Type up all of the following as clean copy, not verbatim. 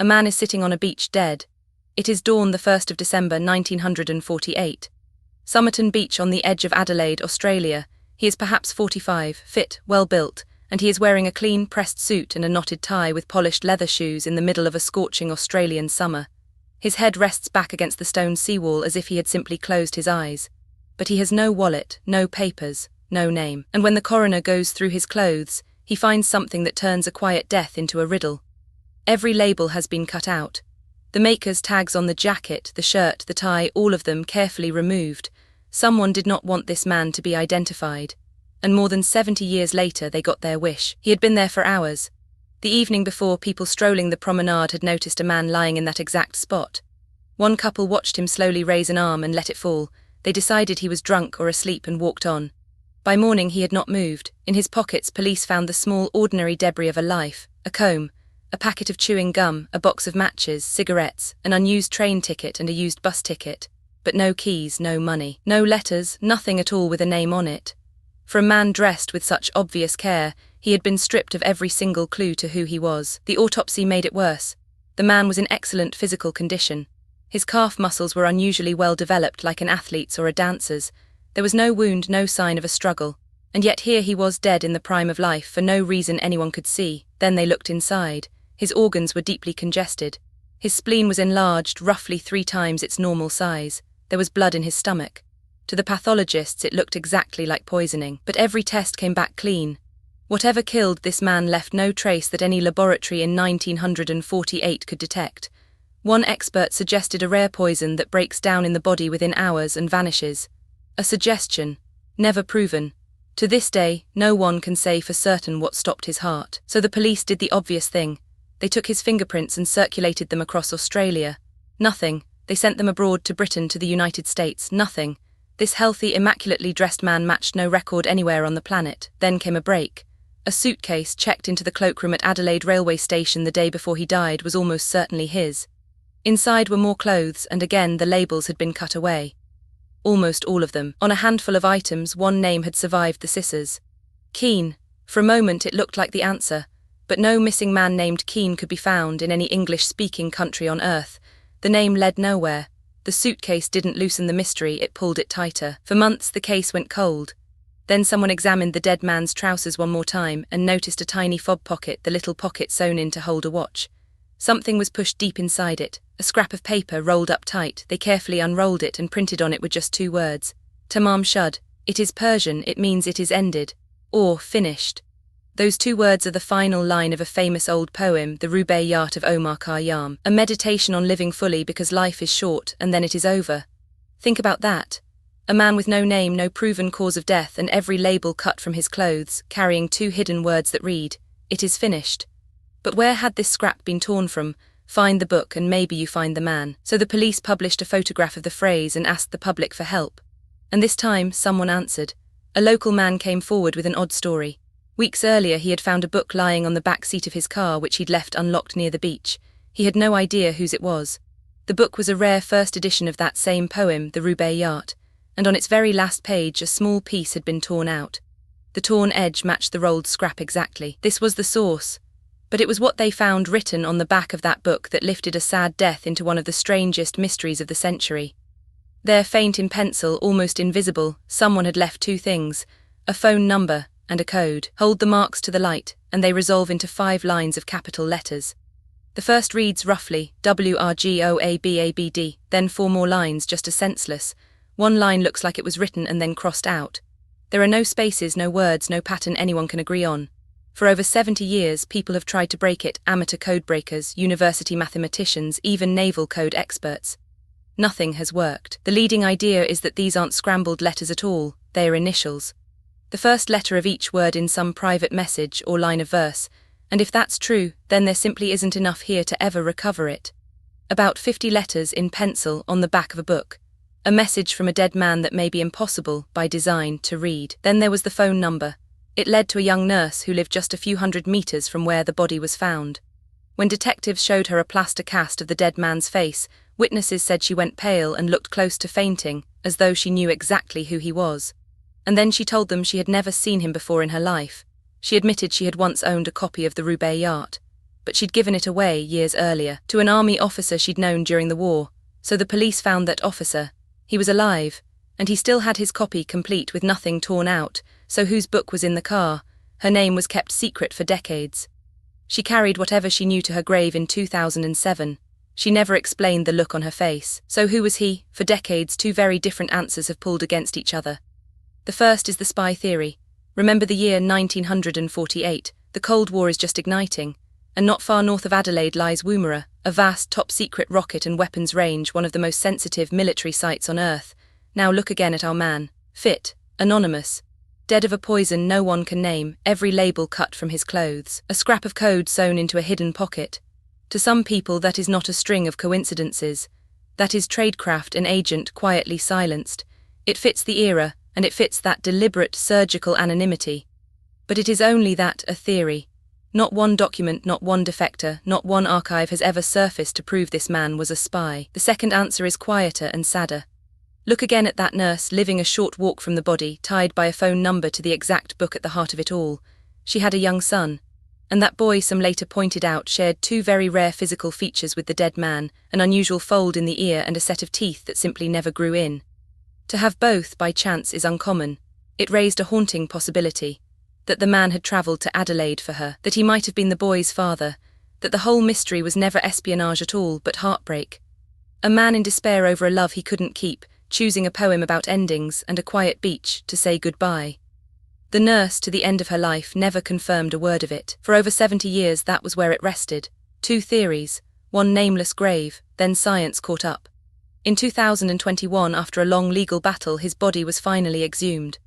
A man is sitting on a beach dead. It is dawn the 1st of December 1948. Somerton Beach on the edge of Adelaide, Australia. He is perhaps 45, fit, well built, and he is wearing a clean pressed suit and a knotted tie with polished leather shoes in the middle of a scorching Australian summer. His head rests back against the stone seawall as if he had simply closed his eyes. But he has no wallet, no papers, no name. And when the coroner goes through his clothes, he finds something that turns a quiet death into a riddle. Every label has been cut out. The maker's tags on the jacket, the shirt, the tie, all of them carefully removed. Someone did not want this man to be identified. And more than 70 years later they got their wish. He had been there for hours. The evening before, people strolling the promenade had noticed a man lying in that exact spot. One couple watched him slowly raise an arm and let it fall. They decided he was drunk or asleep and walked on. By morning he had not moved. In his pockets police found the small ordinary debris of a life, a comb, a packet of chewing gum, a box of matches, cigarettes, an unused train ticket and a used bus ticket. But no keys, no money, no letters, nothing at all with a name on it. For a man dressed with such obvious care, he had been stripped of every single clue to who he was. The autopsy made it worse. The man was in excellent physical condition. His calf muscles were unusually well developed, like an athlete's or a dancer's. There was no wound, no sign of a struggle. And yet here he was dead in the prime of life for no reason anyone could see. Then they looked inside. His organs were deeply congested. His spleen was enlarged, roughly 3 times its normal size. There was blood in his stomach. To the pathologists it looked exactly like poisoning. But every test came back clean. Whatever killed this man left no trace that any laboratory in 1948 could detect. One expert suggested a rare poison that breaks down in the body within hours and vanishes. A suggestion, never proven. To this day, no one can say for certain what stopped his heart. So the police did the obvious thing. They took his fingerprints and circulated them across Australia. Nothing. They sent them abroad to Britain, to the United States. Nothing. This healthy, immaculately dressed man matched no record anywhere on the planet. Then came a break. A suitcase checked into the cloakroom at Adelaide railway station the day before he died was almost certainly his. Inside were more clothes, and again the labels had been cut away. Almost all of them. On a handful of items, one name had survived the scissors. Keane. For a moment it looked like the answer, but no missing man named Keane could be found in any English-speaking country on Earth. The name led nowhere. The suitcase didn't loosen the mystery, it pulled it tighter. For months the case went cold. Then someone examined the dead man's trousers one more time and noticed a tiny fob pocket, the little pocket sewn in to hold a watch. Something was pushed deep inside it, a scrap of paper rolled up tight. They carefully unrolled it and printed on it were just 2 words. Tamám Shud. It is Persian, it means it is ended, or finished. Those 2 words are the final line of a famous old poem, the Rubáiyát of Omar Khayyám, a meditation on living fully because life is short and then it is over. Think about that. A man with no name, no proven cause of death, and every label cut from his clothes, carrying 2 hidden words that read, "It is finished." But where had this scrap been torn from? Find the book and maybe you find the man. So the police published a photograph of the phrase and asked the public for help. And this time, someone answered. A local man came forward with an odd story. Weeks earlier he had found a book lying on the back seat of his car which he'd left unlocked near the beach. He had no idea whose it was. The book was a rare first edition of that same poem, the Rubáiyát, and on its very last page a small piece had been torn out. The torn edge matched the rolled scrap exactly. This was the source. But it was what they found written on the back of that book that lifted a sad death into one of the strangest mysteries of the century. There, faint in pencil, almost invisible, someone had left 2 things, a phone number and a code. Hold the marks to the light, and they resolve into 5 lines of capital letters. The first reads roughly, WRGOABABD, then 4 more lines just as senseless. One line looks like it was written and then crossed out. There are no spaces, no words, no pattern anyone can agree on. For over 70 years, people have tried to break it, amateur codebreakers, university mathematicians, even naval code experts. Nothing has worked. The leading idea is that these aren't scrambled letters at all, they are initials. The first letter of each word in some private message or line of verse, and if that's true, then there simply isn't enough here to ever recover it. About 50 letters in pencil on the back of a book. A message from a dead man that may be impossible, by design, to read. Then there was the phone number. It led to a young nurse who lived just a few hundred meters from where the body was found. When detectives showed her a plaster cast of the dead man's face, witnesses said she went pale and looked close to fainting, as though she knew exactly who he was. And then she told them she had never seen him before in her life. She admitted she had once owned a copy of the Rubáiyát. but she'd given it away years earlier to an army officer she'd known during the war, so the police found that officer. He was alive, and he still had his copy complete with nothing torn out, so whose book was in the car? Her name was kept secret for decades. She carried whatever she knew to her grave in 2007. She never explained the look on her face. So who was he? For decades, two very different answers have pulled against each other. The first is the spy theory. Remember the year 1948, the Cold War is just igniting, and not far north of Adelaide lies Woomera, a vast top-secret rocket and weapons range, one of the most sensitive military sites on Earth. Now look again at our man. Fit, anonymous, dead of a poison no one can name, every label cut from his clothes, a scrap of code sewn into a hidden pocket. To some people that is not a string of coincidences. That is tradecraft, an agent quietly silenced. It fits the era, and it fits that deliberate surgical anonymity. But it is only that, a theory. Not one document, not one defector, not one archive has ever surfaced to prove this man was a spy. The second answer is quieter and sadder. Look again at that nurse living a short walk from the body, tied by a phone number to the exact book at the heart of it all. She had a young son. And that boy, some later pointed out, shared two very rare physical features with the dead man, an unusual fold in the ear and a set of teeth that simply never grew in. To have both, by chance, is uncommon. It raised a haunting possibility. That the man had travelled to Adelaide for her, that he might have been the boy's father, that the whole mystery was never espionage at all, but heartbreak. A man in despair over a love he couldn't keep, choosing a poem about endings and a quiet beach to say goodbye. The nurse, to the end of her life, never confirmed a word of it. For over 70 years that was where it rested. Two theories, one nameless grave, then science caught up. In 2021, after a long legal battle, his body was finally exhumed.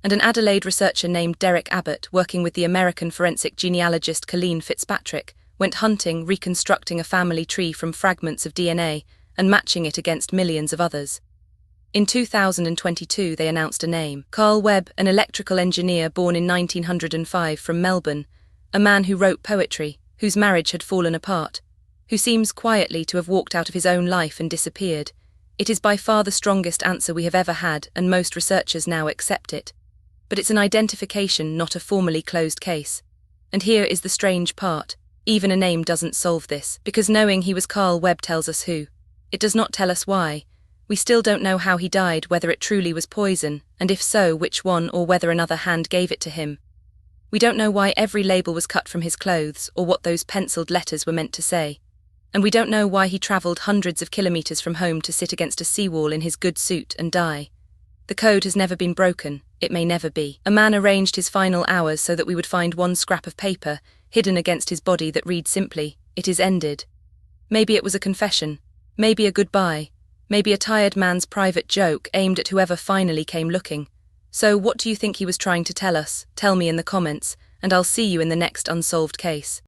And an Adelaide researcher named Derek Abbott, working with the American forensic genealogist Colleen Fitzpatrick, went hunting, reconstructing a family tree from fragments of DNA and matching it against millions of others. In 2022, they announced a name. Carl Webb, an electrical engineer born in 1905 from Melbourne, a man who wrote poetry, whose marriage had fallen apart, who seems quietly to have walked out of his own life and disappeared. It is by far the strongest answer we have ever had, and most researchers now accept it. But it's an identification, not a formally closed case. And here is the strange part. Even a name doesn't solve this, because knowing he was Carl Webb tells us who. It does not tell us why. We still don't know how he died, whether it truly was poison, and if so, which one, or whether another hand gave it to him. We don't know why every label was cut from his clothes, or what those penciled letters were meant to say. And we don't know why he travelled hundreds of kilometres from home to sit against a seawall in his good suit and die. The code has never been broken. It may never be. A man arranged his final hours so that we would find one scrap of paper, hidden against his body, that reads simply, "It is ended." Maybe it was a confession. Maybe a goodbye. Maybe a tired man's private joke aimed at whoever finally came looking. So what do you think he was trying to tell us? Tell me in the comments, and I'll see you in the next unsolved case.